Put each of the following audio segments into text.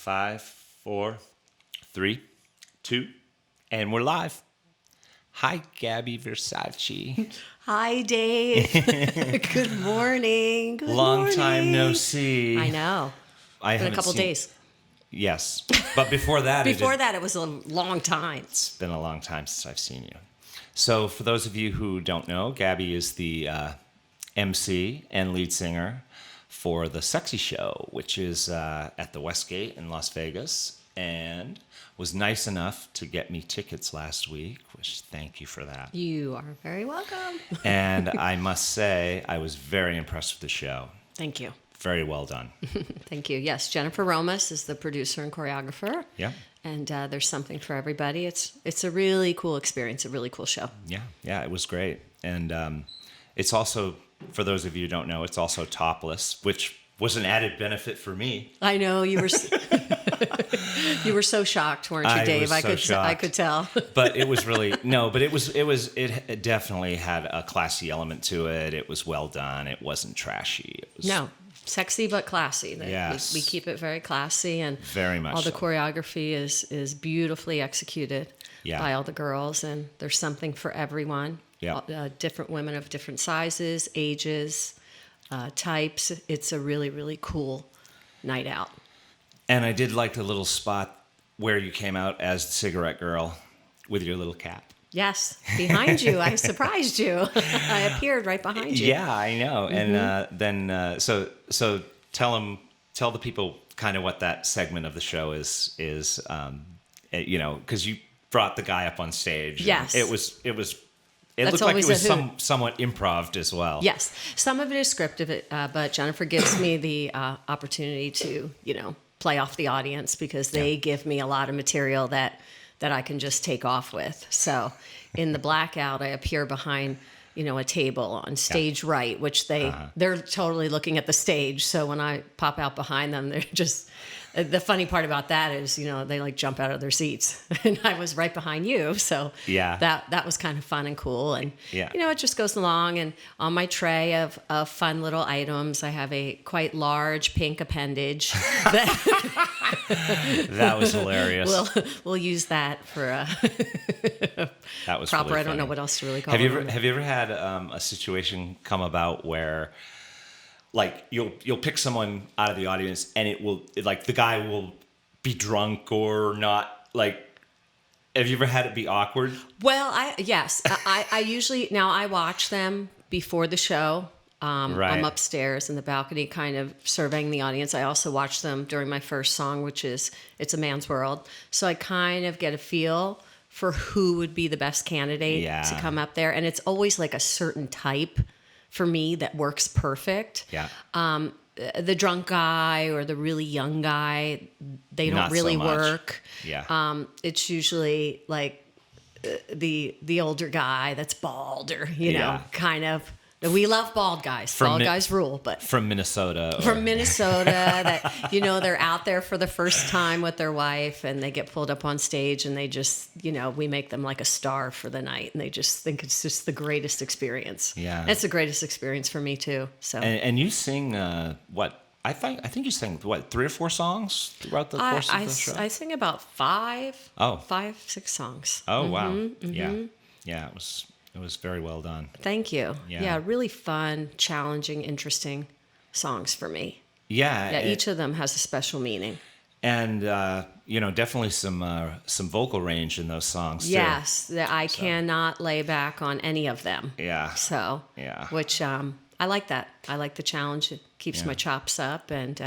5, 4, 3, 2, and we're live. Hi, Gabby Versace. Hi, Dave. Good morning. Good Long morning. time no see. I know. I Been a haven't couple seen- days. Yes, but before that, It was a long time. It's been a long time since I've seen you. So, for those of you who don't know, Gabby is the MC and lead singer for the Sexxy show, which is at the Westgate in Las Vegas, and was nice enough to get me tickets last week, which thank you for that. You are very welcome. And I must say, I was very impressed with the show. Thank you. Very well done. Thank you. Yes, Jennifer Romas is the producer and choreographer. Yeah. And there's something for everybody. It's a really cool experience, a really cool show. Yeah, it was great. And it's also, for those of you who don't know, it's also topless, which was an added benefit for me. I know you were. You were so shocked, weren't you, Dave? I was so I could tell. But it was really it definitely had a classy element to it. It was well done. It wasn't trashy. It was Sexy but classy. Yes. We keep it very classy, and very much all the so. choreography is beautifully executed by all the girls, and there's something for everyone. Yeah. Different women of different sizes, ages, types. It's a really, really cool night out. And I did like the little spot where you came out as the cigarette girl with your little cap. Yes, behind you. I surprised you. I appeared right behind you. Yeah, I know. Mm-hmm. And then so tell the people kind of what that segment of the show is because you brought the guy up on stage. Yes, it looked like it was somewhat improv as well. Yes, some of it is scripted, but Jennifer gives me the opportunity to play off the audience because they give me a lot of material that I can just take off with. So in the blackout, I appear behind, a table on stage right, which they're totally looking at the stage. So when I pop out behind them, they're just, the funny part about that is, they like jump out of their seats and I was right behind you. So that was kind of fun and cool. And, it just goes along. And on my tray of fun little items, I have a quite large pink appendage. That was hilarious. We'll use that for that was proper. Really I don't know what else to really call it. Have you ever had a situation come about where, like, you'll pick someone out of the audience and the guy will be drunk or not, like? Have you ever had it be awkward? Well, I usually now I watch them before the show. I'm upstairs in the balcony kind of surveying the audience. I also watch them during my first song, which is It's a Man's World. So I kind of get a feel for who would be the best candidate to come up there. And it's always like a certain type for me that works perfect. Yeah. The drunk guy or the really young guy, they don't really work. Yeah. It's usually like the older guy that's bald or, kind of. We love bald guys. Bald guys rule, but from Minnesota. From Minnesota, that they're out there for the first time with their wife, and they get pulled up on stage, and they just we make them like a star for the night, and they just think it's just the greatest experience. Yeah, it's the greatest experience for me too. So and you sing what? I think you sang 3 or 4 songs throughout the course of the show. I sing about 5. Oh. 5, 6 songs. Oh wow! Mm-hmm. Yeah. It was very well done. Thank you. Yeah, really fun, challenging, interesting songs for me. Yeah. Each of them has a special meaning. And definitely some vocal range in those songs too. Yes, I cannot lay back on any of them. Yeah. So which I like that. I like the challenge. It keeps my chops up, and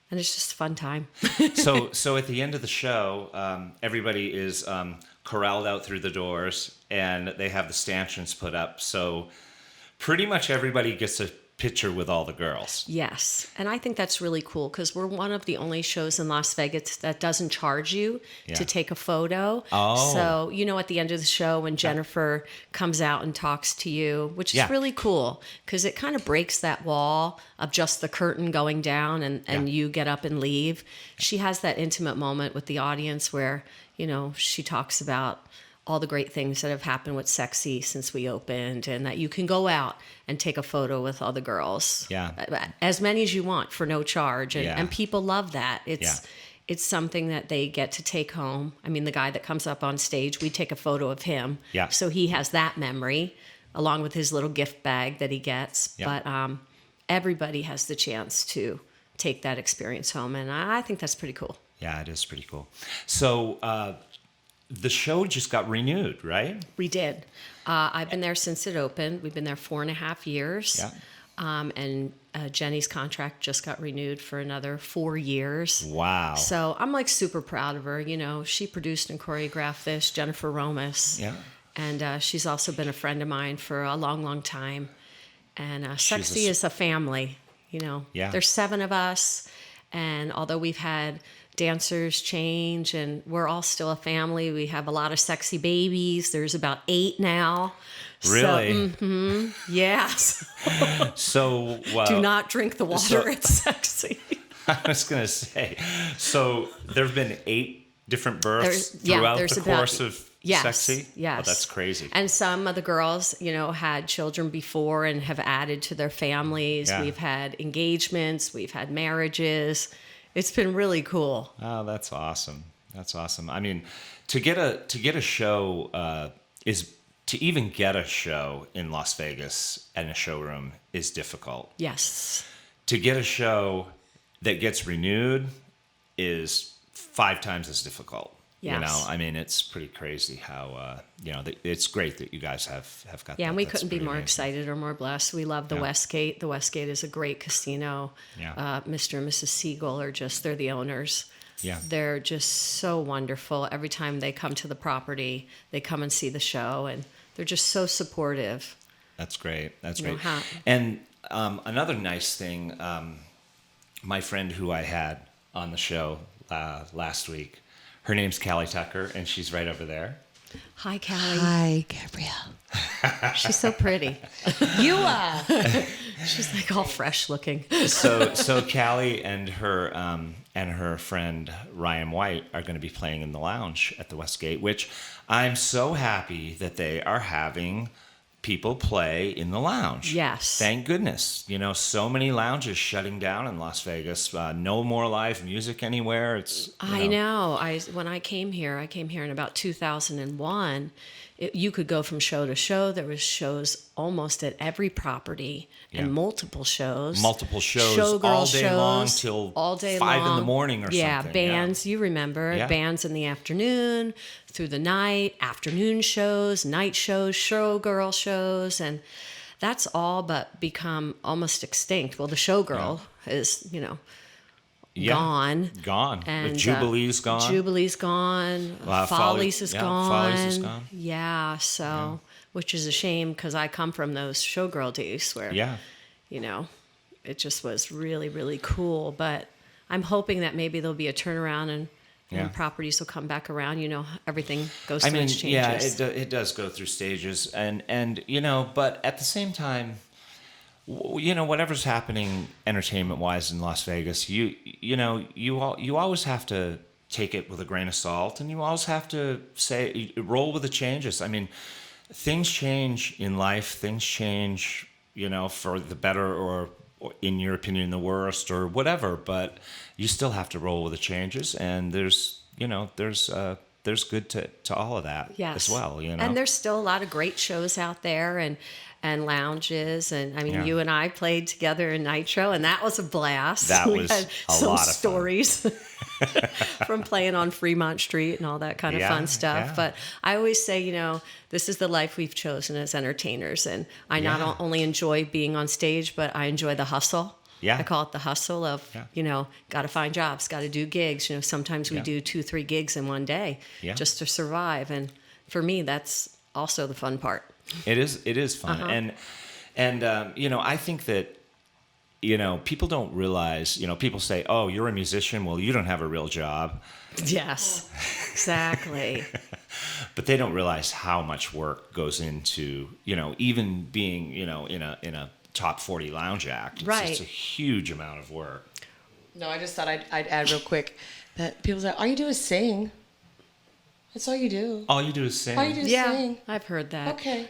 it's just a fun time. So at the end of the show, everybody is corralled out through the doors, and they have the stanchions put up. So pretty much everybody gets a picture with all the girls. Yes, and I think that's really cool because we're one of the only shows in Las Vegas that doesn't charge you to take a photo. Oh. So, at the end of the show when Jennifer comes out and talks to you, which is really cool because it kind of breaks that wall of just the curtain going down and you get up and leave. She has that intimate moment with the audience where, she talks about all the great things that have happened with Sexxy since we opened, and that you can go out and take a photo with all the girls. Yeah. As many as you want for no charge. And, Yeah. and people love that. Yeah. It's something that they get to take home. I mean, the guy that comes up on stage, we take a photo of him. Yeah. So he has that memory along with his little gift bag that he gets. Yeah. But everybody has the chance to take that experience home. And I think that's pretty cool. Yeah, it is pretty cool. So the show just got renewed, right? We did. I've been there since it opened. We've been there 4.5 years. Yeah. And Jenny's contract just got renewed for another 4 years. Wow. So I'm like super proud of her. You know, she produced and choreographed this, Jennifer Romas. Yeah. And she's also been a friend of mine for a long, long time. And She's Sexxy is a family, you know. Yeah. There's 7 of us. And although we've had dancers change and we're all still a family, we have a lot of Sexxy babies. There's about 8 now. Really? So, yes. So Do not drink the water. It's Sexxy. I was going to say, so there have been 8 different births throughout the course of Sexxy? Yes. Oh, that's crazy. And some of the girls, you know, had children before and have added to their families. Yeah. We've had engagements. We've had marriages. It's been really cool. Oh, that's awesome. That's awesome. I mean, to get a show to even get a show in Las Vegas and a showroom is difficult. Yes. To get a show that gets renewed is 5 times as difficult. Yes. You know, I mean, it's pretty crazy how, you know, it's great that you guys have got that. Yeah, and we That's couldn't be pretty more amazing. excited or more blessed. We love the Yeah. Westgate. The Westgate is a great casino. Yeah. Mr. and Mrs. Siegel they're the owners. Yeah. They're just so wonderful. Every time they come to the property, they come and see the show, and they're just so supportive. That's great. That's You know, great. And another nice thing, my friend who I had on the show last week, her name's Callie Tucker, and she's right over there. Hi, Callie. Hi, Gabrielle. She's so pretty. You are. She's like all fresh looking. So Callie and her friend Ryan White are going to be playing in the lounge at the Westgate, which I'm so happy that they are having people play in the lounge. Yes. Thank goodness. You know, so many lounges shutting down in Las Vegas. No more live music anywhere. It's I know. When I came here in about 2001. You could go from show to show. There was shows almost at every property and multiple shows. Showgirl all day long till all day 5 long. in the morning or yeah, something. Bands, you remember. Yeah. Bands in the afternoon, through the night, afternoon shows, night shows, showgirl shows, and that's all but become almost extinct. Well, the showgirl is, you know, gone. And Jubilee's gone. Jubilee's gone. Follies is gone. Follies is gone. Yeah, so which is a shame because I come from those showgirl days where you know, it just was really, really cool. But I'm hoping that maybe there'll be a turnaround and properties will come back around. You know, everything goes through its changes. Yeah, it does go through stages, and you know, but at the same time, you know, whatever's happening entertainment-wise in Las Vegas, you know, you always have to take it with a grain of salt, and you always have to roll with the changes. I mean, things change in life. Things change, you know, for the better or in your opinion, the worst or whatever. But you still have to roll with the changes, and there's good to all of that as well. You know, and there's still a lot of great shows out there and lounges, and I mean, you and I played together in Nitro, and that was a blast. That we was had a some lot of stories from playing on Fremont Street and all that kind of fun stuff. Yeah. But I always say, you know, this is the life we've chosen as entertainers, and I not only enjoy being on stage, but I enjoy the hustle. Yeah. I call it the hustle of, you know, got to find jobs, got to do gigs. You know, sometimes we do 2-3 gigs in one day just to survive. And for me, that's also the fun part. It is fun. And you know, I think that, you know, people don't realize, you know, people say, oh, you're a musician. Well, you don't have a real job. Yes, exactly. But they don't realize how much work goes into, you know, even being, you know, in a top 40 lounge act. It's just a huge amount of work. No, I just thought I'd add real quick that people say, all you do is sing. That's all you do. All you do is sing. All you do is Yeah, sing. I've heard that. Okay.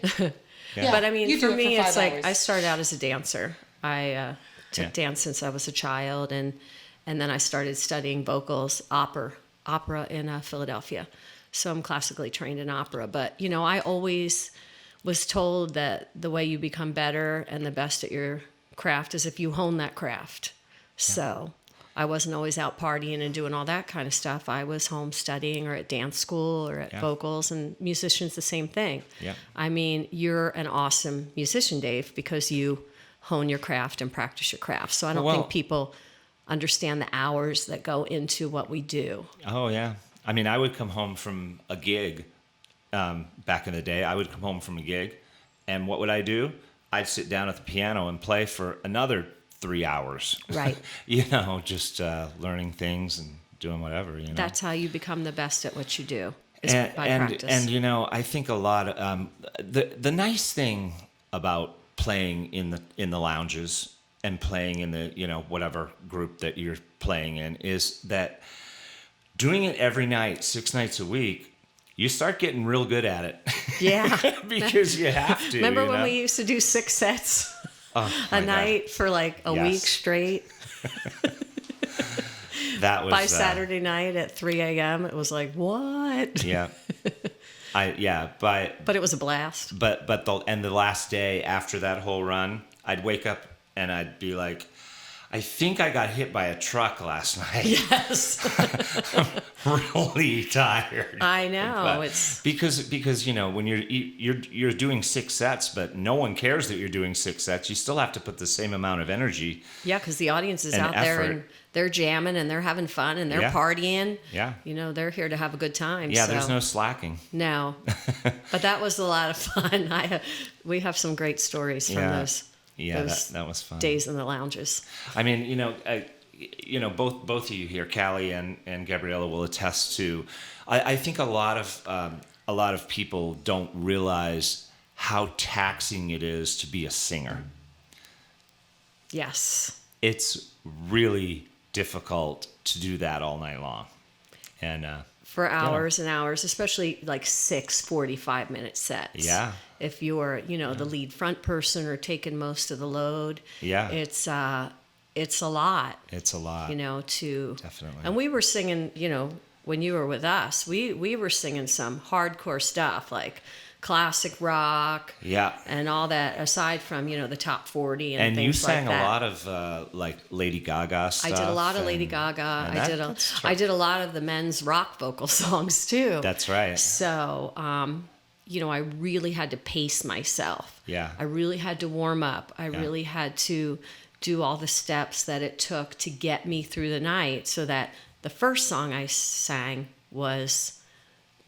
Yeah. But I mean, you do for it me, for 5 it's like hours. I started out as a dancer. I took Yeah. dance since I was a child, and then I started studying vocals, opera in Philadelphia. So I'm classically trained in opera. But I always was told that the way you become better and the best at your craft is if you hone that craft. So I wasn't always out partying and doing all that kind of stuff. I was home studying or at dance school or at Yeah. vocals, and musicians the same thing. Yeah. I mean, you're an awesome musician, Dave, because you hone your craft and practice your craft. So I don't Well- think people understand the hours that go into what we do. Oh, yeah. I mean, I would come home from a gig back in the day. I would come home from a gig, and what would I do? I'd sit down at the piano and play for another 3 hours. Right. Just learning things and doing whatever, That's how you become the best at what you do, is and, by and, practice. And, I think a lot of, the nice thing about playing in the lounges and playing in the, whatever group that you're playing in is that doing it every night, 6 nights a week, you start getting real good at it. Yeah. Because you have to. Remember when we used to do 6 sets Oh, a my God. night for like a Yes. week straight? That was By Saturday night at 3 a.m., it was like, what? Yeah. But it was a blast. But the last day after that whole run, I'd wake up and I'd be like, I think I got hit by a truck last night. Yes. Really tired. I know. But It's because when you're doing 6 sets, but no one cares that you're doing 6 sets. You still have to put the same amount of energy. yeah, because the audience is And out there effort. and they're jamming and they're having fun and they're Yeah. partying. Yeah. They're here to have a good time. Yeah, so. there's no slacking. No, but that was a lot of fun. We have some great stories from Yeah. those Yeah, that was fun. days in the lounges. I mean, both of you here, Callie and Gabriella, will attest to. I think a lot of people don't realize how taxing it is to be a singer. Yes. It's really difficult to do that all night long, and For hours and hours, especially like 6 45-minute sets. Yeah. If you're, the lead front person or taking most of the load. Yeah. It's a lot. it's a lot. To Definitely. And we were singing, when you were with us, we were singing some hardcore stuff like classic rock. Yeah. And all that, aside from the top 40 and And things you sang like that. a lot of like Lady Gaga stuff. I did a lot of Lady and- Gaga. and I did a lot of the men's rock vocal songs too. That's right. So, I really had to pace myself. Yeah. I really had to warm up. I really had to do all the steps that it took to get me through the night, so that the first song I sang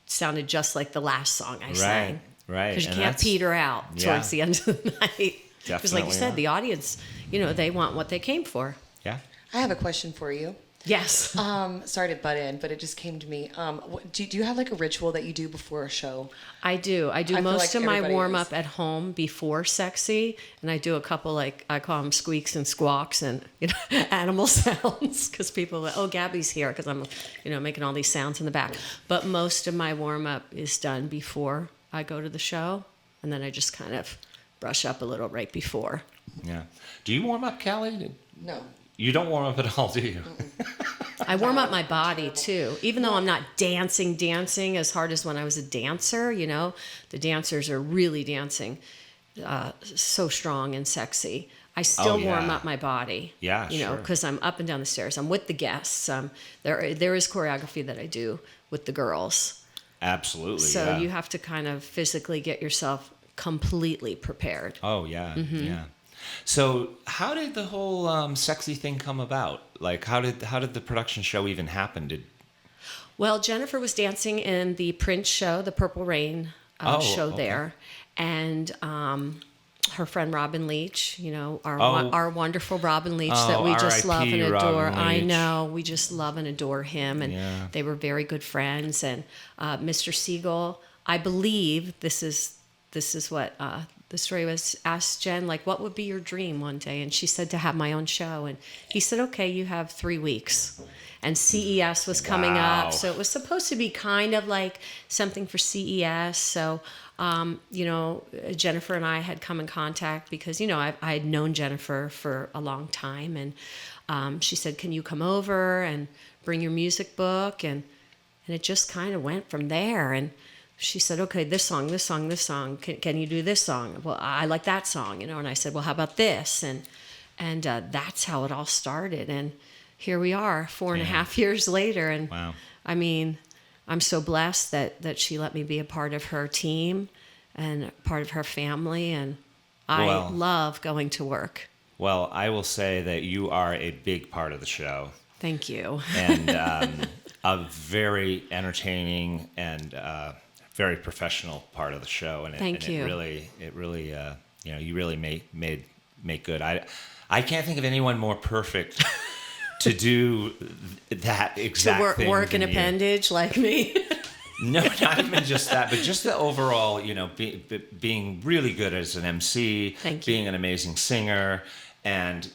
sounded just like the last song I sang. Right. Because you And can't that's- peter out Yeah. towards the end of the night. Because like you Definitely said, not. the audience, they want what they came for. Yeah. I have a question for you. Yes. Sorry to butt in, but it just came to me. Do you have like a ritual that you do before a show? I do. I do I feel most like of my everybody warm is. up at home before Sexxy, and I do a couple I call them squeaks and squawks and animal sounds because people are like, oh, Gabby's here because I'm making all these sounds in the back. But most of my warm up is done before I go to the show, and then I just kind of brush up a little right before. Yeah. Do you warm up, Callie? No. You don't warm up at all, do you? I warm up my body too, even though I'm not dancing as hard as when I was a dancer. The dancers are really dancing so strong and sexy. I still warm yeah. up my body. Yeah, sure. Because I'm up and down the stairs. I'm with the guests. There is choreography that I do with the girls. Absolutely. So yeah. you have to kind of physically get yourself completely prepared. Oh yeah, Mm-hmm. yeah. So how did the whole Sexxy thing come about? Like, how did the production show even happen? Well, Jennifer was dancing in the Prince show, the Purple Rain show okay. there, and her friend Robin Leach, our wonderful Robin Leach that we just love and R.I.P. adore. Robin I Leach. know, we just love and adore him, and Yeah. they were very good friends. And Mr. Siegel, I believe this is what the story was, asked Jen, like, what would be your dream one day? And she said to have my own show. And he said, okay, you have 3 weeks. And CES was coming Wow. up. So it was supposed to be kind of like something for CES. So, Jennifer and I had come in contact because, I had known Jennifer for a long time. And she said, can you come over and bring your music book? And it just kind of went from there. And she said, okay, this song. Can you do this song? Well, I like that song, And I said, well, how about this? And that's how it all started. And here we are 4.5 years later. And Wow. I mean, I'm so blessed that she let me be a part of her team and part of her family. And I love going to work. Well, I will say that you are a big part of the show. Thank you. And a very entertaining and very professional part of the show. And Thank you. It really, you really make good. I can't think of anyone more perfect to do that exact thing. To work than an you. appendage like me. No, not even just that, but just the overall, being really good as an MC, Thank you. being an amazing singer, and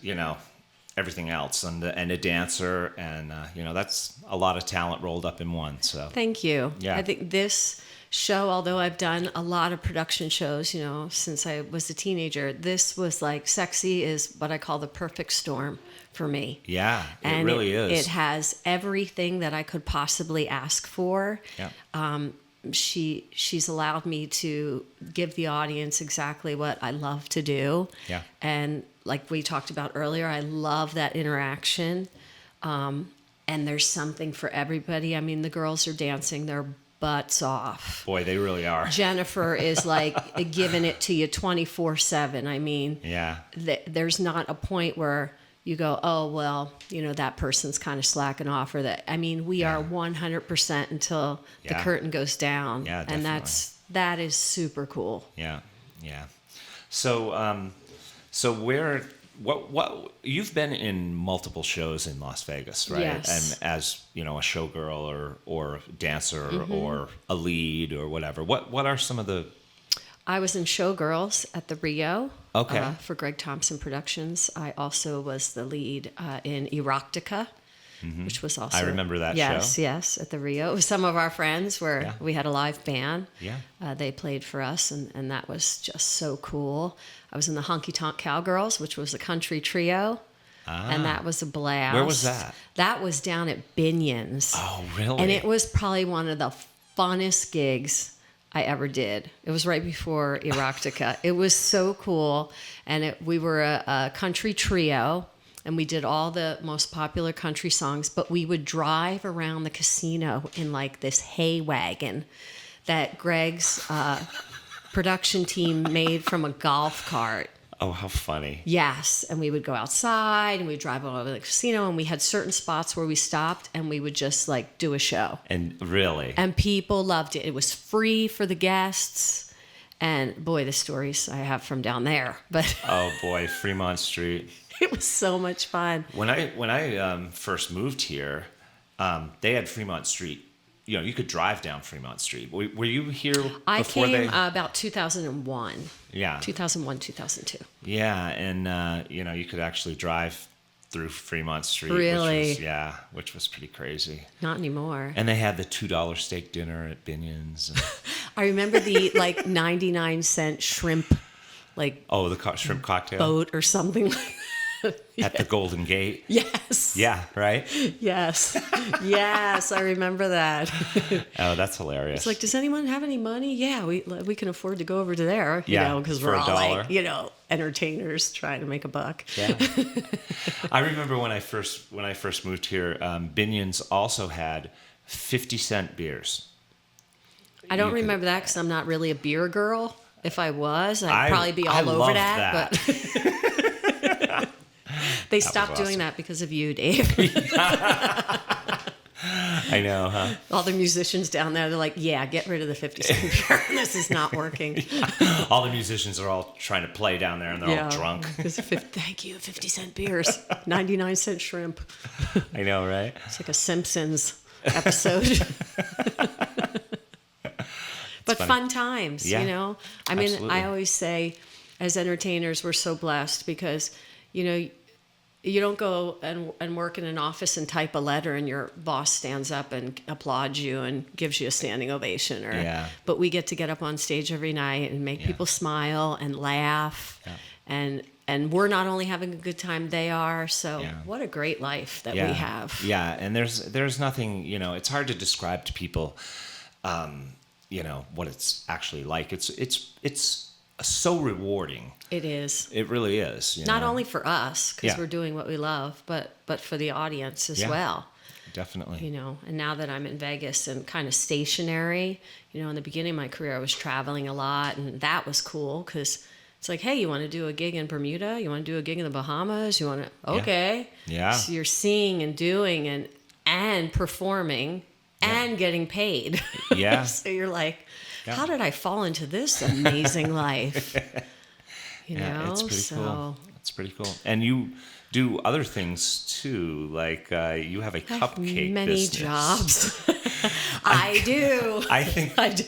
everything else, and a dancer, and that's a lot of talent rolled up in one. So Thank you. Yeah. I think this show, although I've done a lot of production shows, since I was a teenager, this was like Sexxy is what I call the perfect storm for me. yeah, And it really is. It has everything that I could possibly ask for. Yeah. She's allowed me to give the audience exactly what I love to do. Yeah. And like we talked about earlier, I love that interaction. And there's something for everybody. I mean, the girls are dancing their butts off. Boy, they really are. Jennifer is like giving it to you 24/7. I mean, Yeah. there's not a point where you go, oh, well, that person's kind of slacking off, or that. I mean, we are 100% until the Yeah. curtain goes down. Yeah, and definitely. that is super cool. Yeah, yeah. So, where, what you've been in multiple shows in Las Vegas, right? Yes. And as a showgirl or dancer Mm-hmm. or a lead or whatever. What are some of the? I was in Showgirls at the Rio. Okay. For Greg Thompson Productions. I also was the lead in Erotica, which was also. I remember that yes, show. Yes, at the Rio. It was some of our friends where Yeah. we had a live band. Yeah. They played for us, and that was just so cool. I was in the Honky Tonk Cowgirls, which was a country trio. And that was a blast. Where was that? That was down at Binion's. Oh, really? And it was probably one of the funnest gigs I ever did. It was right before Erotica. It was so cool. And we were a country trio, and we did all the most popular country songs, but we would drive around the casino in like this hay wagon that Greg's production team made from a golf cart. Oh, how funny. Yes, and we would go outside and we'd drive all over the casino, and we had certain spots where we stopped and we would just like do a show. And really? And people loved it. It was free for the guests. And boy, the stories I have from down there. But Oh boy, Fremont Street. it was so much fun. When I first moved here, they had Fremont Street. You could drive down Fremont Street. Were you here I before came they? about 2001. Yeah. 2001, 2002. Yeah, and you could actually drive through Fremont Street. Really? Which was pretty crazy. Not anymore. And they had the $2 steak dinner at Binion's. And, I remember the like 99-cent shrimp like oh, the shrimp cocktail boat or something like at the Golden Gate. Yes. Yeah, right. Yes. Yes, I remember that. Oh, that's hilarious. It's like, does anyone have any money? Yeah, we can afford to go over to there, Yeah, because for we're a all dollar. like, entertainers trying to make a buck. Yeah. I remember when I first moved here, Binion's also had 50-cent beers. I don't You could- remember that because I'm not really a beer girl. If I was, I'd probably be I all over loved that. But they stopped doing awesome. that because of you, Dave. I know, huh? All the musicians down there, they're like, yeah, get rid of the 50-cent beer. This is not working. All the musicians are all trying to play down there, and they're all drunk. Thank you, 50-cent beers, 99-cent shrimp. I know, right? It's like a Simpsons episode. but funny. fun times, Yeah, you know? I mean, absolutely. I always say as entertainers, we're so blessed because, you know, you don't go and work in an office and type a letter and your boss stands up and applauds you and gives you a standing ovation. Yeah. But we get up on stage every night and make people smile and laugh. Yeah. And we're not only having a good time, they are. So Yeah. what a great life that Yeah. we have. Yeah, and there's nothing, you know, it's hard to describe to people, you know, what it's actually like. It's so rewarding. It is. It really is. You Not know? only for us, because Yeah. we're doing what we love, but for the audience as Yeah. well. Definitely. You know, and now that I'm in Vegas and kind of stationary, you know, in the beginning of my career, I was traveling a lot, and that was cool because it's like, hey, you want to do a gig in Bermuda? You want to do a gig in the Bahamas? You want to? Okay. Yeah. So you're seeing and doing and performing and getting paid. Yeah. So you're like, Yeah. how did I fall into this amazing life? You Yeah, know, it's pretty so cool. It's pretty cool. And you do other things too, like you have a I have cupcake many business. jobs. I do. I think I do.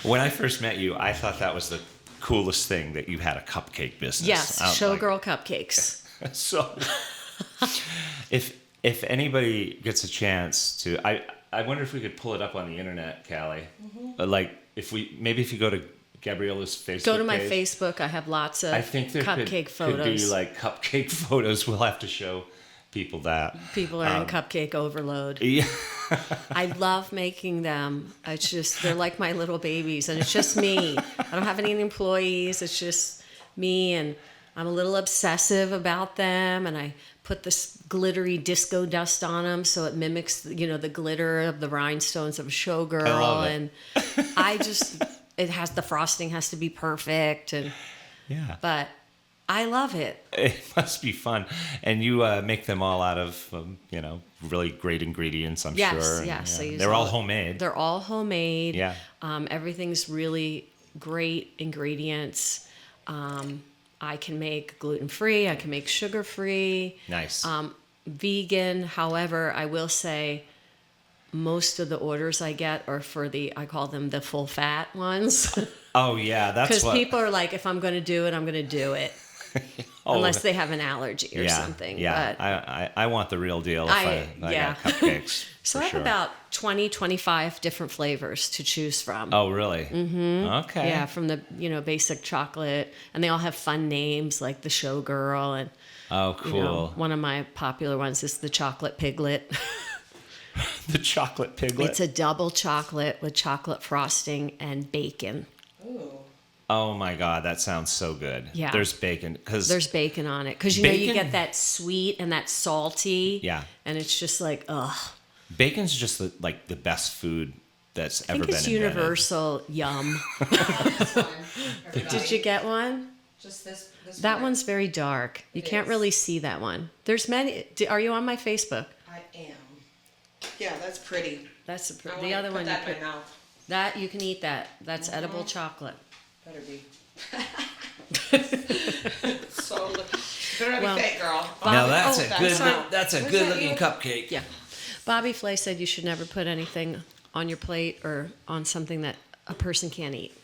when I first met you, I thought that was the coolest thing that you had a cupcake business. Yes, I'm like- showgirl cupcakes. So, if anybody gets a chance to, I wonder if we could pull it up on the internet, Callie. Like if you go to Gabriella's Facebook. Go to my page, Facebook. I have lots of I think there cupcake could be photos. like cupcake photos. We'll have to show people that. People are in cupcake overload. Yeah. I love making them. It's just, they're like my little babies, and it's just me. I don't have any employees. It's just me, and I'm a little obsessive about them, and I put this glittery disco dust on them so it mimics, you know, the glitter of the rhinestones of a showgirl. I love it. And I just, the frosting has to be perfect, and Yeah. but I love it. It must be fun. And you make them all out of, you know, really great ingredients, I'm Yes, sure. And, yes. I use they're all homemade. They're all homemade. Yeah. Everything's really great ingredients. I can make gluten-free. I can make sugar-free. Nice. Vegan. However, I will say most of the orders I get are for I call them the full fat ones. Oh, yeah. That's Because what. people are like, if I'm going to do it, I'm going to do it. Oh, Unless they have an allergy or something. Yeah. But I want the real deal if I yeah. got cupcakes. so for I have sure. about 20, 25 different flavors to choose from. Oh, really? Mm-hmm. Okay. Yeah, from the basic chocolate, and they all have fun names like the showgirl, and Oh, cool. you know, one of my popular ones is the chocolate piglet. The chocolate piglet. It's a double chocolate with chocolate frosting and bacon. Ooh. Oh my God, that sounds so good. Yeah. There's bacon because There's bacon on it because you know you Bacon? get that sweet and that salty. Yeah. and it's just like ugh. bacon's just like the best food that's I ever think been it's invented. universal. Yum. Did you get one? Just this That one's very dark. You It can't is. really see that one. There's many. Are you on my Facebook? I am. Yeah, that's pretty. That's I the wanna other put one. that You in put, my mouth. that you can eat that. That's edible chocolate. Better be. So look. Better not Well, be fat, girl. Now that's Oh, a that's good. not- That's a was good that looking you? cupcake. Yeah. Bobby Flay said you should never put anything on your plate or on something that a person can't eat.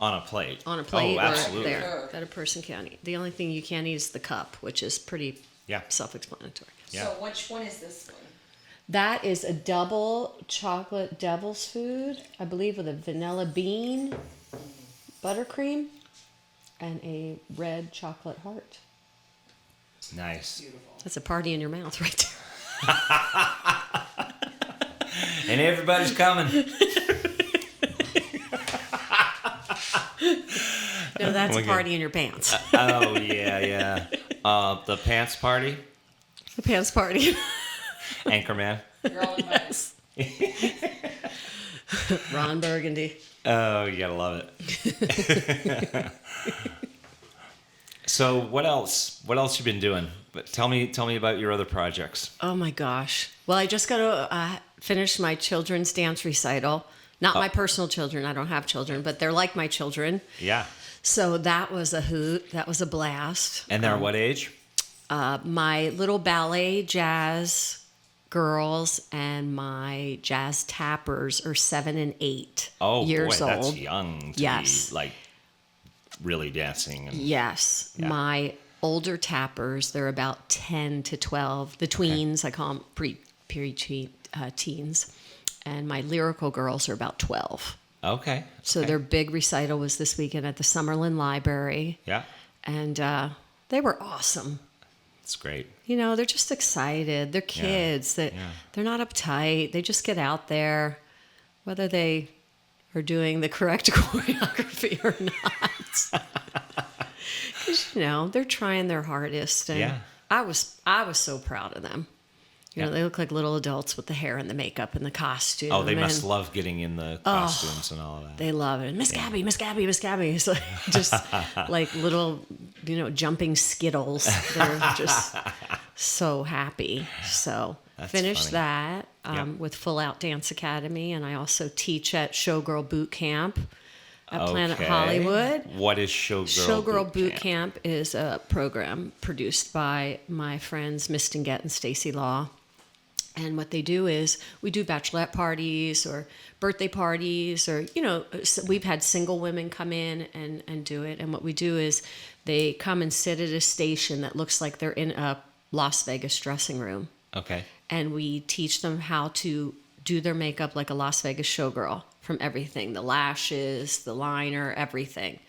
On a plate. On a plate Oh, or absolutely. there that a person can't eat. The only thing you can't eat is the cup, which is pretty Yeah. self-explanatory. Yeah. So which one is this one? That is a double chocolate devil's food, I believe, with a vanilla bean, buttercream, and a red chocolate heart. Nice. That's a party in your mouth right there. And everybody's coming. No, that's a Okay. party in your pants. Oh yeah, yeah. The pants party. The pants party. Anchorman. You're all invited. Ron Burgundy. Oh, you gotta love it. So what else? What else you been doing? But tell me about your other projects. Oh my gosh. Well, I just got to finish my children's dance recital. Not my personal children. I don't have children, but they're like my children. Yeah. So that was a hoot. That was a blast. And they're what age? My little ballet jazz girls and my jazz tappers are 7 and 8 Oh, years boy, old. that's young to Yes. be, like, really dancing. And, Yes. Yeah. My older tappers, they're about 10 to 12. The tweens, I call them teens. And my lyrical girls are about 12. Okay. So okay. their big recital was this weekend at the Summerlin Library. Yeah, And they were awesome. it's great. You know, they're just excited. They're kids. They're not uptight. They just get out there, whether they are doing the correct choreography or not. Because, you know, they're trying their hardest. And Yeah. I was so proud of them. You know, they look like little adults with the hair and the makeup and the costume. Oh, they must and love getting in the costumes and all of that. They love it. Miss Gabby, Miss Gabby, Miss Gabby. It's like just like little, you know, jumping Skittles. They're just so happy. So That's finished funny. that Yep. with Full Out Dance Academy. And I also teach at Showgirl Boot Camp at Planet Hollywood. What is Showgirl? Showgirl Boot Camp is a program produced by my friends Mistin and Stacy Law. And what they do is we do bachelorette parties or birthday parties or, you know, we've had single women come in and do it. And what we do is they come and sit at a station that looks like they're in a Las Vegas dressing room. Okay. And we teach them how to do their makeup like a Las Vegas showgirl, from everything, the lashes, the liner, everything.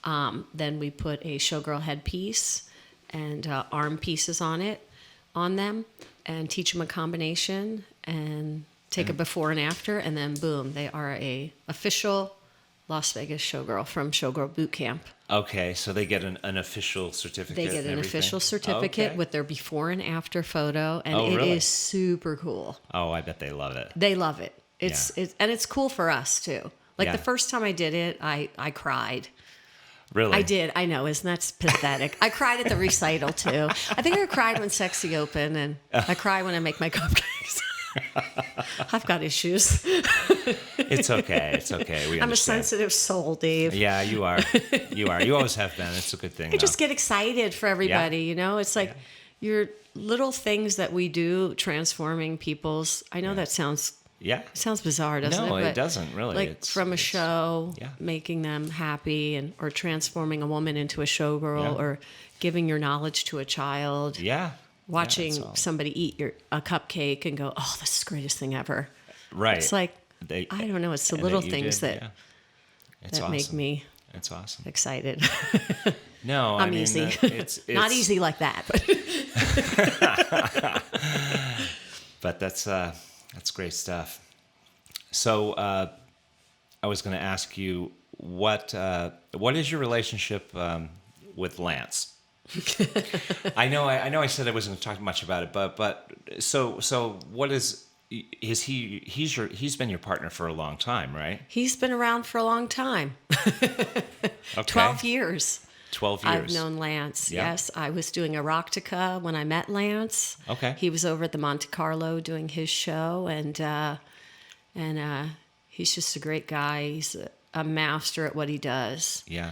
Then we put a showgirl headpiece and arm pieces on them and teach them a combination and take a before and after, and then boom, they are a official Las Vegas showgirl from Showgirl Boot Camp. Okay, so they get an official certificate. They get and an everything? official certificate Okay. with their before and after photo, and Oh, it really? is super cool. Oh, I bet they love it. They love it. It's it's cool for us too. Like Yeah. the first time I did it, I cried. Really? I did. I know. Isn't that pathetic? I cried at the recital too. I think I cried when Sexxy opened, and I cry when I make my cupcakes. I've got issues. It's okay. It's okay. We I'm a understand. sensitive soul, Dave. Yeah, you are. You are. You always have been. It's a good thing. I just get excited for everybody. Yeah. You know, it's like your little things that we do transforming people's. I know that sounds bizarre, doesn't it? No, But it doesn't really. Like from a show, Yeah. making them happy or transforming a woman into a showgirl, Yeah. or giving your knowledge to a child. Yeah. Watching Yeah, it's all- somebody eat a cupcake and go, "Oh, this is the greatest thing ever." Right. It's like They- I don't know. It's the and little that you things did, that It's that awesome. make me It's awesome. excited. No, I'm I mean, easy. it's Not easy like that, but But that's great stuff. So I was going to ask you what is your relationship with Lance? I know I said I wasn't going to talk much about it, but so what is he's been your partner for a long time, right? he's been around for a long time. Okay. 12 years. 12 years. I've known Lance. Yeah. Yes, I was doing Erotica when I met Lance. Okay. He was over at the Monte Carlo doing his show, and he's just a great guy. He's a master at what he does. Yeah.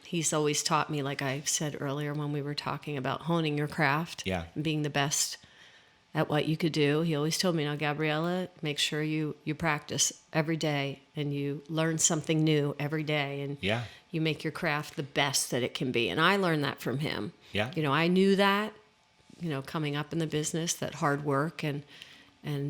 He's always taught me, like I said earlier when we were talking about honing your craft, Yeah. and being the best at what you could do. He always told me, "Now, Gabriella, make sure you practice every day and you learn something new every day, and Yeah. you make your craft the best that it can be." And I learned that from him. Yeah. You know, I knew that, you know, coming up in the business, that hard work and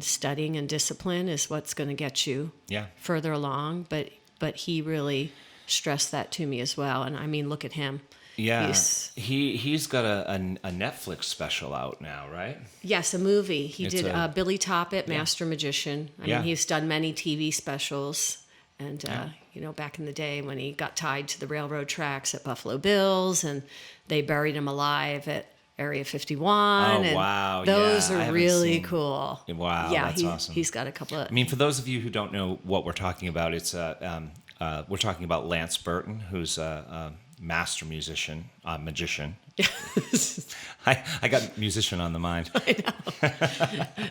studying and discipline is what's going to get you Yeah. further along. But he really stressed that to me as well. And I mean, look at him. Yeah. He's- He's got a Netflix special out now, right? Yes, a movie. He It's did a- Billy Toppet, Master Magician. I Yeah. mean, he's done many TV specials. And, you know, back in the day when he got tied to the railroad tracks at Buffalo Bills, and they buried him alive at Area 51. Oh, and wow. Those Yeah, I are haven't really seen- cool. Wow, Yeah, that's awesome. He's got a couple of... I mean, for those of you who don't know what we're talking about, it's we're talking about Lance Burton, who's a master musician, magician. I got musician on the mind.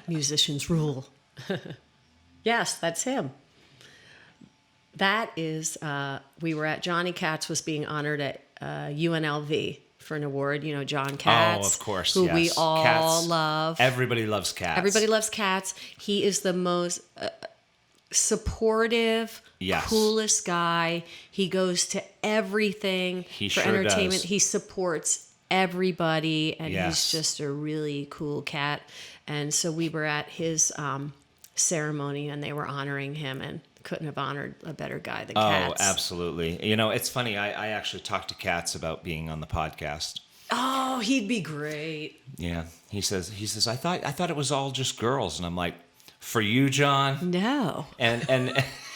Musicians rule. Yes, that's him. That is, we were at Johnny Katz was being honored at UNLV for an award. You know, John Katz. Oh, of course, who yes. we all Cats. love. Everybody loves cats. Everybody loves Katz. He is the most supportive, Yes. coolest guy. He goes to everything He for sure entertainment. does. He supports everybody, and Yes. he's just a really cool cat. And so we were at his ceremony, and they were honoring him, and couldn't have honored a better guy than Katz. Oh, absolutely. You know, it's funny. I actually talked to Katz about being on the podcast. Oh, he'd be great. Yeah. He says, I thought it was all just girls. And I'm like, for you, John? No, And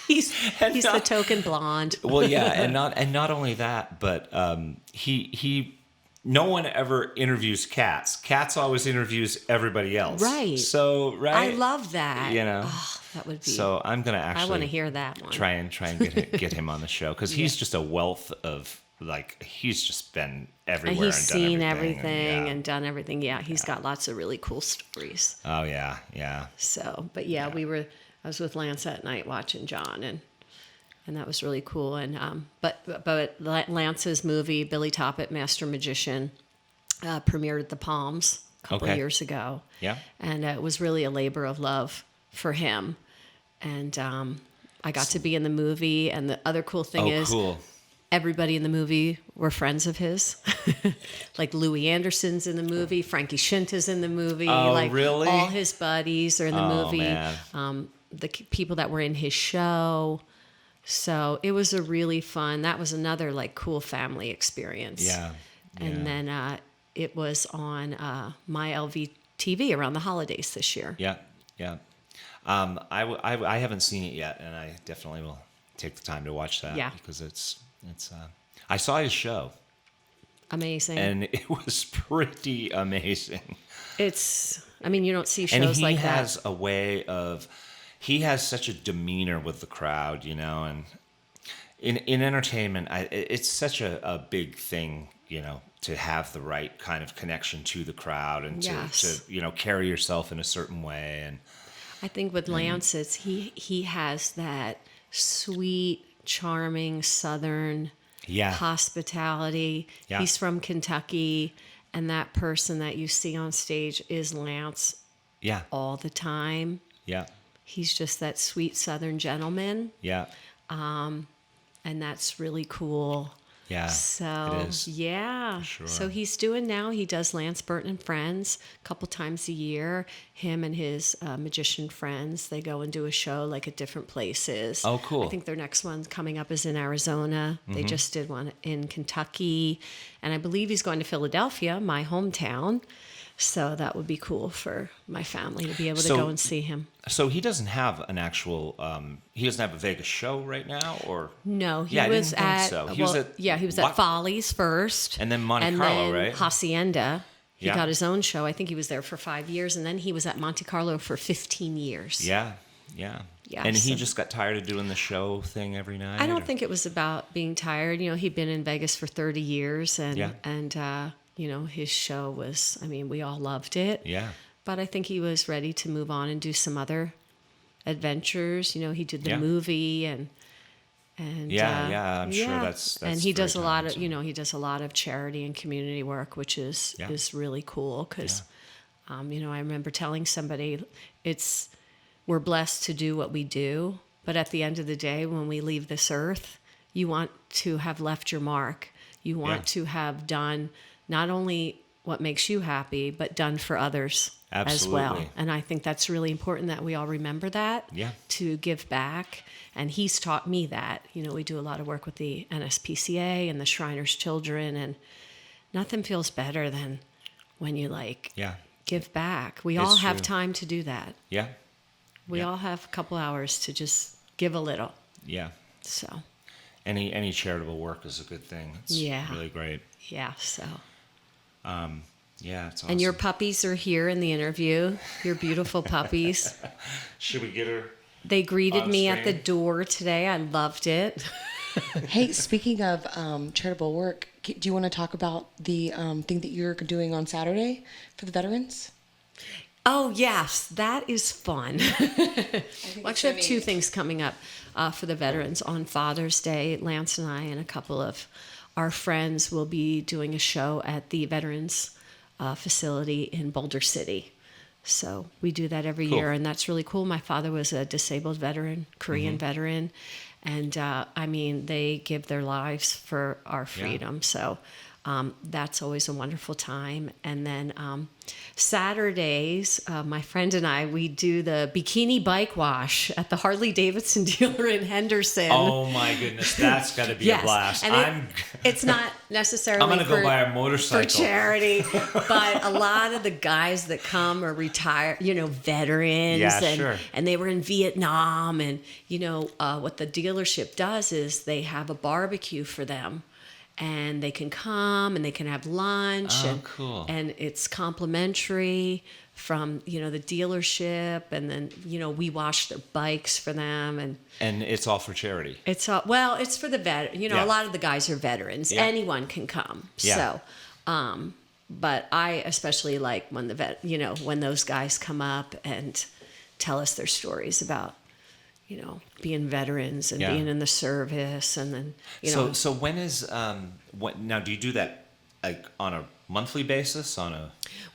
he's And the not- token blonde. well, yeah, and not only that, but he no one ever interviews Katz. Katz always interviews everybody else. Right. So, right. I love that. You know. Oh, that would be. So I'm gonna I actually want to hear that one. try and get him on the show because he's just a wealth of he's just been everywhere And he's and seen done everything yeah. and done everything. Yeah, he's got lots of really cool stories. Oh yeah. So, but yeah, I was with Lance that night watching John, and that was really cool. And but Lance's movie Billy Toppet, Master Magician, premiered at the Palms a couple of Okay. years ago. Yeah. And it was really a labor of love for him. And I got to be in the movie. And the other cool thing Oh, is, cool. everybody in the movie were friends of his. Like Louis Anderson's in the movie, Frankie Shinta's in the movie. Oh, like really? all his buddies are in the Oh, movie. man. The people that were in his show. So it was a really fun. That was another like cool family experience. Yeah. And then it was on my LV TV around the holidays this year. Yeah. I haven't seen it yet, and I definitely will take the time to watch that. Yeah. Because it's I saw his show, Amazing. and it was pretty amazing. I mean, you don't see shows And he like has that. a way of, he has such a demeanor with the crowd, you know, and in entertainment, it's such a big thing, you know, to have the right kind of connection to the crowd and Yes. to you know, carry yourself in a certain way. And I think with Lance, it's he has that sweet, charming Southern yeah, hospitality. Yeah. He's from Kentucky, and that person that you see on stage is Lance yeah, all the time. yeah, He's just that sweet Southern gentleman, yeah, and that's really cool. yeah. So it is. yeah, sure. so he does Lance Burton and Friends a couple times a year. Him and his magician friends, they go and do a show like at different places. Oh, cool. I think their next one coming up is in Arizona. They just did one in Kentucky, and I believe he's going to Philadelphia, my hometown. So that would be cool for my family to be able to So- go and see him. So he doesn't have an actual, he doesn't have a Vegas show right now, or No, he Yeah, I was didn't think at so. He was at he was what? at Follies first, And then Monte Carlo, then right? Hacienda. He Yeah. got his own show. I think he was there for 5 years, and then he was at Monte Carlo for 15 years. Yeah. Yeah, And he so- just got tired of doing the show thing every night. I don't or- think it was about being tired. You know, he'd been in Vegas for 30 years, and Yeah. you know, his show was. I mean, we all loved it. Yeah. But I think he was ready to move on and do some other adventures. You know, he did the Yeah. movie and Yeah, I'm sure that's and he very does a lot of talented. he does a lot of charity and community work, which is Yeah. really cool because you know, I remember telling somebody we're blessed to do what we do, but at the end of the day, when we leave this earth, you want to have left your mark. You want Yeah. to have done not only what makes you happy, but done for others as well. Absolutely. And I think that's really important that we all remember that, Yeah. to give back. And he's taught me that. You know, we do a lot of work with the NSPCA and the Shriners Children, and nothing feels better than when you Yeah. give back. We It's all have true. time to do that. Yeah. We Yeah. all have a couple hours to just give a little. Yeah. So, Any charitable work is a good thing. It's Yeah. really great. yeah, so. Yeah, it's awesome. And your puppies are here in the interview, your beautiful puppies. Should we get her? They greeted On me at the screen. door today. I loved it. Hey, speaking of charitable work, do you want to talk about the thing that you're doing on Saturday for the veterans? Oh, yes, that is fun. Well, actually, I have two things coming up for the veterans. On Father's Day, Lance and I and a couple of our friends will be doing a show at the Veterans facility in Boulder City. So we do that every Cool. year, and that's really cool. My father was a disabled veteran, Korean veteran, and I mean, they give their lives for our freedom. So that's always a wonderful time. And then Saturdays, my friend and I, we do the bikini bike wash at the Harley Davidson dealer in Henderson. Oh my goodness, that's got to be a blast. And it's not necessarily I'm going to go buy a motorcycle. for charity, but a lot of the guys that come are retired, veterans. Yeah, and, sure. and they were in Vietnam. And, what the dealership does is they have a barbecue for them. And they can come and they can have lunch. Oh, and, cool. And it's complimentary from, the dealership. And then, we wash their bikes for them. And it's all for charity. It's it's for the a lot of the guys are veterans. Yeah. Anyone can come. Yeah. So, but I especially like when when those guys come up and tell us their stories about, being veterans and being in the service, and then So when is now? Do you do that like on a monthly basis?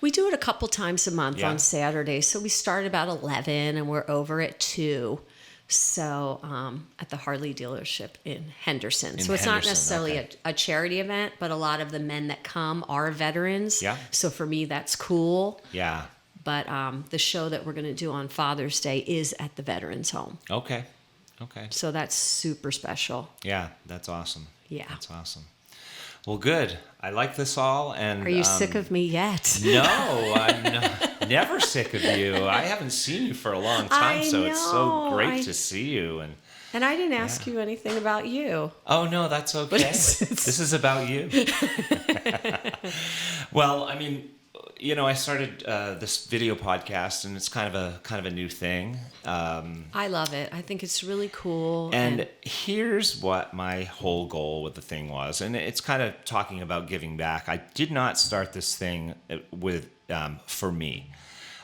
We do it a couple times a month Yeah. on Saturdays. So we start about 11 and we're over at 2. So at the Harley dealership in Henderson. So it's not Henderson, necessarily okay. a charity event, but a lot of the men that come are veterans. Yeah. So for me, that's cool. Yeah. But the show that we're going to do on Father's Day is at the Veterans Home. Okay. So that's super special. Yeah, that's awesome. Yeah. That's awesome. Well, good. I like this all. And Are you sick of me yet? No, I'm never sick of you. I haven't seen you for a long time, so it's so great to see you. And I didn't ask you anything about you. Oh no, that's okay. This is about you. Well, I mean, I started this video podcast, and it's kind of a new thing. I love it. I think it's really cool. And here's what my whole goal with the thing was, and it's kind of talking about giving back. I did not start this thing for me.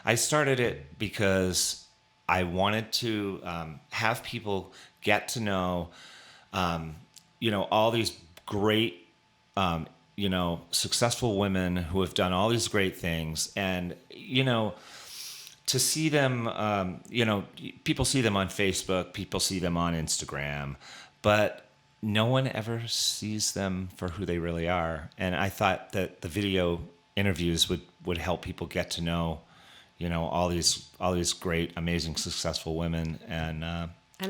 I started it because I wanted to have people get to know, all these great, successful women who have done all these great things, and to see them, people see them on Facebook, people see them on Instagram, but no one ever sees them for who they really are. And I thought that the video interviews would help people get to know, all these great, amazing, successful women. And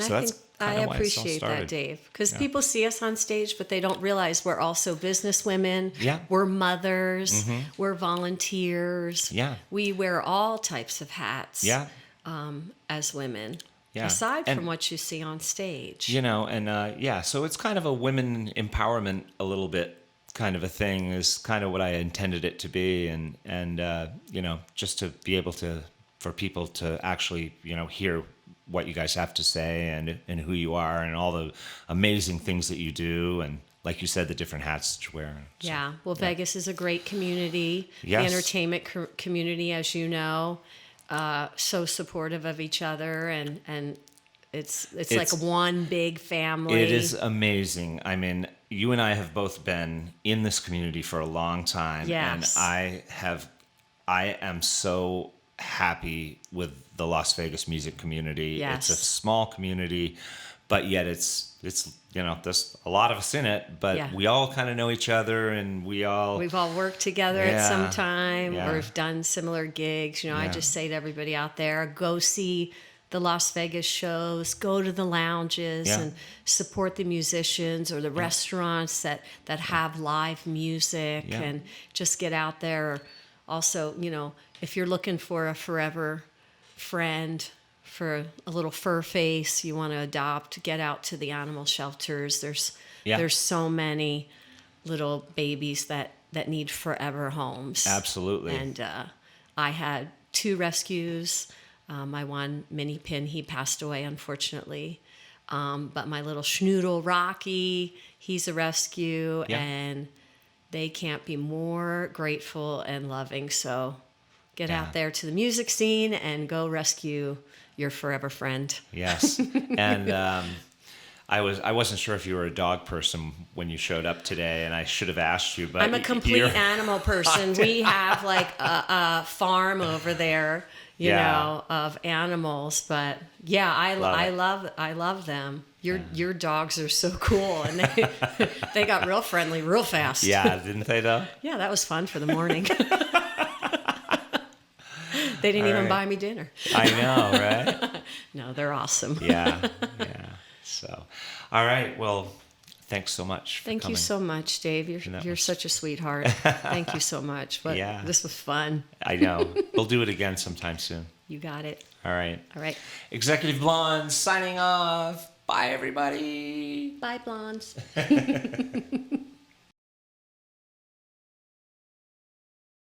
so I think I appreciate that, Dave, because people see us on stage, but they don't realize we're also business women. Yeah. We're mothers. We're volunteers. Yeah. We wear all types of hats. Yeah. As women. Yeah. Aside from what you see on stage. So it's kind of a women empowerment, a little bit kind of a thing, is kind of what I intended it to be. And just to be able for people to actually, hear what you guys have to say and who you are and all the amazing things that you do. And like you said, the different hats that you wear. So, yeah. Well, Vegas is a great community. Yes. The entertainment community, as you know, so supportive of each other, and it's like one big family. It is amazing. I mean, you and I have both been in this community for a long time. Yes. And I am so happy with the Las Vegas music community. Yes. It's a small community, but yet it's there's a lot of us in it, but we all kind of know each other, and we've all worked together at some time, Yeah. or have done similar gigs. I just say to everybody out there, go see the Las Vegas shows, go to the lounges and support the musicians or the restaurants that have live music, and just get out there. Also, if you're looking for a forever friend, for a little fur face you want to adopt, get out to the animal shelters. There's so many little babies that need forever homes. Absolutely. And I had 2 rescues. My one mini pin, he passed away, unfortunately. But my little schnoodle, Rocky, he's a rescue, and they can't be more grateful and loving. So get out there to the music scene and go rescue your forever friend. Yes. And I wasn't sure if you were a dog person when you showed up today, and I should have asked you. But I'm a complete animal person. We have like a farm over there, you know, of animals. But yeah, I love them. Your dogs are so cool, and they got real friendly real fast. Yeah, didn't they though? Yeah, that was fun for the morning. They didn't even buy me dinner. I know, right? No, they're awesome. Yeah. So, all right. Well, thanks so much for Thank coming. you so much, Dave. You're such a sweetheart. Thank you so much. But this was fun. I know. We'll do it again sometime soon. You got it. All right. All right. Executive Blonde signing off. Bye, everybody. Bye, blondes.